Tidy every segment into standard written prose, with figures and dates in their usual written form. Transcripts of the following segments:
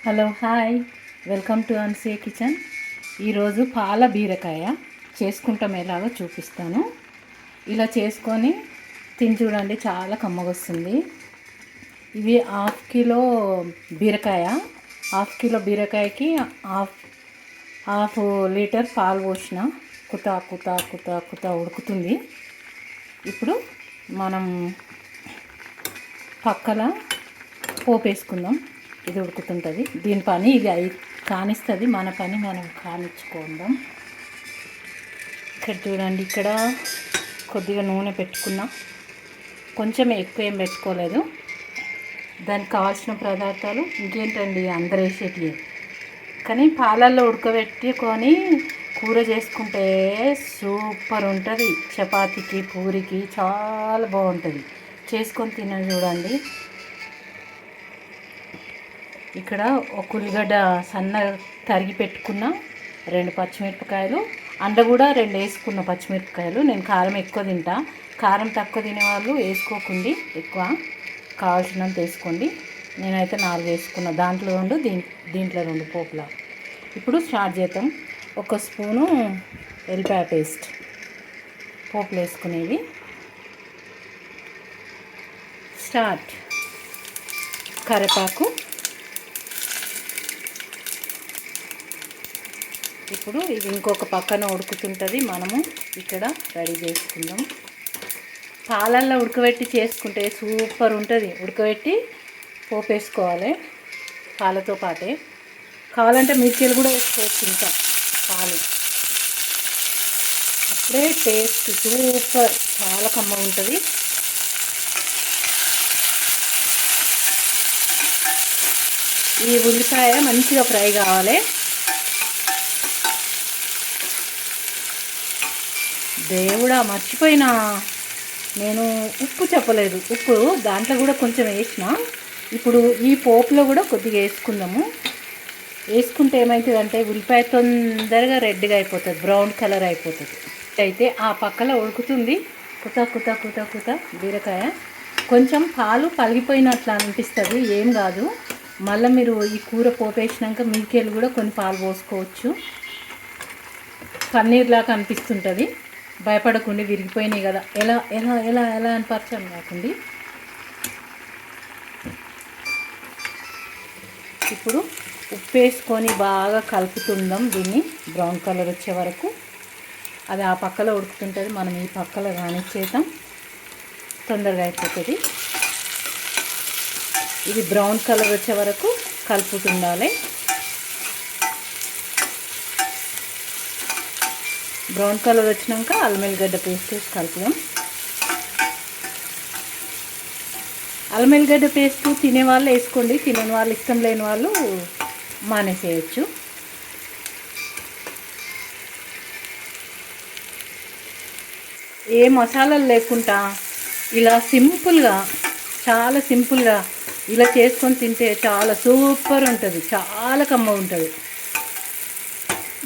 Hello hi, welcome to అన్సే kitchen. ఈరోజు పాల బీరకాయ చేసుకుంటాం ఎలాగో చూపిస్తాను. ఇలా చేసుకొని తిని చూడండి, చాలా కమ్మగొస్తుంది. ఇవి హాఫ్ కిలో బీరకాయ. హాఫ్ కిలో బీరకాయకి హాఫ్ లీటర్ పాలు పోసిన. కుతా కుతా కుతా కుతా ఉడుకుతుంది. ఇప్పుడు మనం పక్కన పోపు వేసుకుందాం. ఇది ఉడుకుతుంటుంది. దీని పని ఇది కానిస్తుంది, మన పని మనం కానిచ్చుకుందాం. ఇక్కడ చూడండి, ఇక్కడ కొద్దిగా నూనె పెట్టుకున్నాం. కొంచెం ఎక్కువ ఏం పెట్టుకోలేదు. దానికి కావాల్సిన పదార్థాలు ఇంకేంటండి, అందరు వేసేటివి. కానీ పాలల్లో ఉడకబెట్టుకొని కూర చేసుకుంటే సూపర్ ఉంటుంది. చపాతీకి, పూరికి చాలా బాగుంటుంది. చేసుకొని తినండి. చూడండి, ఇక్కడ ఒక ఉల్లిగడ్డ సన్న తరిగి పెట్టుకున్న, 2 పచ్చిమిరపకాయలు, అండ కూడా 2 వేసుకున్న పచ్చిమిరపకాయలు. నేను కారం ఎక్కువ తింటా. కారం తక్కువ తినేవాళ్ళు వేసుకోకండి, ఎక్కువ కావాల్సినంత వేసుకోండి. నేనైతే 4 వేసుకున్న. దాంట్లో 2, దీంట్లో 2 పోపులా. ఇప్పుడు స్టార్ట్ చేద్దాం. 1 స్పూను ఎల్లిపాయ పేస్ట్ పోపులు వేసుకునేవి. స్టార్ట్. కరివేపాకు. ఇప్పుడు ఇది ఇంకొక పక్కన ఉడుకుతుంటుంది. మనము ఇక్కడ రెడీ చేసుకుందాం. పాలల్లో ఉడకబెట్టి చేసుకుంటే సూపర్ ఉంటుంది. ఉడకబెట్టి పోపు వేసుకోవాలి పాలతో పాటే. కావాలంటే మిర్చీలు కూడా వేసుకోవచ్చు. ఇంకా పాలు అప్పుడే టేస్ట్ సూపర్, చాలా కమ్మగా ఉంటుంది. ఈ ఉల్లిపాయ మంచిగా ఫ్రై కావాలి. దేవుడా, మర్చిపోయినా, నేను ఉప్పు చెప్పలేదు. ఉప్పు దాంట్లో కూడా కొంచెం వేసిన. ఇప్పుడు ఈ పోపులో కూడా కొద్దిగా వేసుకుందాము. వేసుకుంటే ఏమవుతుందంటే ఉల్లిపాయ తొందరగా రెడ్గా అయిపోతుంది, బ్రౌన్ కలర్ అయిపోతుంది. అయితే ఆ పక్కలో ఉడుకుతుంది. కుత కుత కుత కుత బీరకాయ కొంచెం పాలు పలిగిపోయినట్లు అనిపిస్తుంది, ఏం కాదు. మళ్ళీ మీరు ఈ కూర పోపేసినాక మిల్కేలు కూడా కొన్ని పాలు పోసుకోవచ్చు. పన్నీర్ లాగా అనిపిస్తుంటుంది. భయపడకుండా, విరిగిపోయినాయి కదా, ఎలా ఎలా ఎలా ఎలా అని పరిచయం కాకుండా. ఇప్పుడు ఉప్పు వేసుకొని బాగా కలుపుతుందాం దీన్ని, బ్రౌన్ కలర్ వచ్చే వరకు. అది ఆ పక్కలో ఉడుకుతుంటుంది, మనం ఈ పక్కలో కానిచ్చేద్దాం, తొందరగా అయిపోతుంది. ఇది బ్రౌన్ కలర్ వచ్చే వరకు కలుపుతుండాలి. బ్రౌన్ కలర్ వచ్చినాక అల్లం వెల్లిగడ్డ పేస్ట్ వేసి కలుపుదాం. అల్లం వెల్లిగడ్డ పేస్ట్ తినేవాళ్ళు వేసుకోండి, తినని వాళ్ళు, ఇష్టం లేని వాళ్ళు మానేసేయచ్చు. ఏ మసాలాలు లేకుండా ఇలా సింపుల్గా, చాలా సింపుల్గా ఇలా చేసుకొని తింటే చాలా సూపర్ ఉంటుంది, చాలా కమ్మగా ఉంటుంది.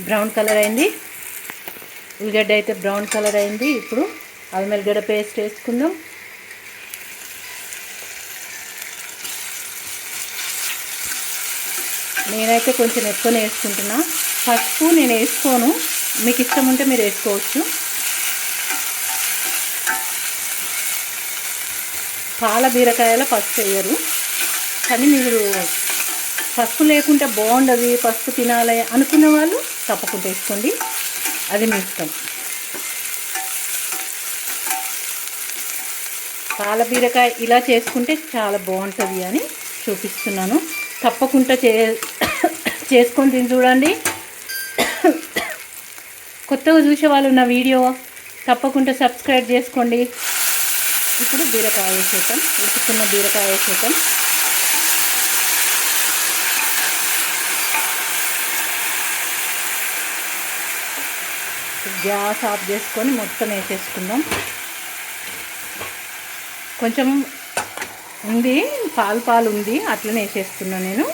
బ్రౌన్ కలర్ అయింది, ఉల్లిగడ్డ అయితే బ్రౌన్ కలర్ అయింది. ఇప్పుడు అల్లం వెల్లిగడ్డ పేస్ట్ వేసుకుందాం. నేనైతే కొంచెం ఎక్కువనే వేసుకుంటున్నా. పసుపు నేను వేసుకోను, మీకు ఇష్టం ఉంటే మీరు వేసుకోవచ్చు. పాల బీరకాయలో పసుపు వేయరు, కానీ మీరు పసుపు లేకుంటే బాగుండదు, పసుపు తినాలి అనుకున్న వాళ్ళు తప్పకుండా వేసుకోండి, అది మీ ఇష్టం. పాల బీరకాయ ఇలా చేసుకుంటే చాలా బాగుంటుంది అని చూపిస్తున్నాను. తప్పకుండా చేసుకొని తిని చూడండి. కొత్తగా చూసే వాళ్ళు నా వీడియో తప్పకుండా సబ్స్క్రైబ్ చేసుకోండి. ఇప్పుడు బీరకాయ వేసేద్దాం, ఉడుకుతున్న బీరకాయ వేసేద్దాం. గ్యాస్ ఆఫ్ చేసుకొని మొత్తం వేసేసుకుందాం. కొంచెం ఉంది, పాలు ఉంది, అట్లనే వేసేస్తున్నాను నేను.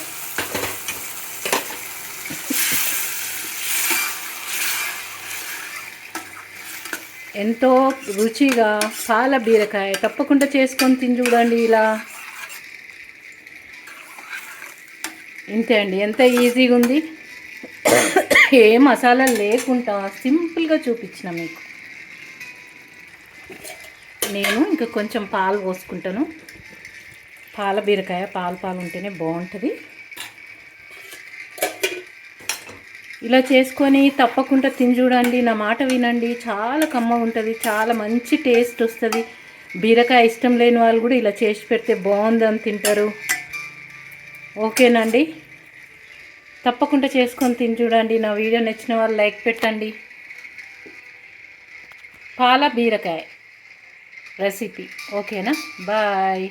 ఎంతో రుచిగా పాల బీరకాయ తప్పకుండా చేసుకొని తిని చూడండి. ఇలా ఇంతే అండి, ఎంత ఈజీగా ఉంది. ఏ మసాలా లేకుండా సింపుల్గా చూపించిన మీకు. నేను ఇంకా కొంచెం పాలు పోసుకుంటాను. పాల బీరకాయ పాలు ఉంటేనే బాగుంటుంది. ఇలా చేసుకొని తప్పకుండా తిని చూడండి, నా మాట వినండి. చాలా కమ్మగా ఉంటుంది, చాలా మంచి టేస్ట్ వస్తుంది. బీరకాయ ఇష్టం లేని వాళ్ళు కూడా ఇలా చేసి పెడితే బాగుందని తింటారు. ఓకేనండి, తప్పకుండా చేసుకొని తిని చూడండి. నా వీడియో నచ్చిన వాళ్ళు లైక్ పెట్టండి. పాల బీరకాయ రెసిపీ ఓకేనా? బాయ్.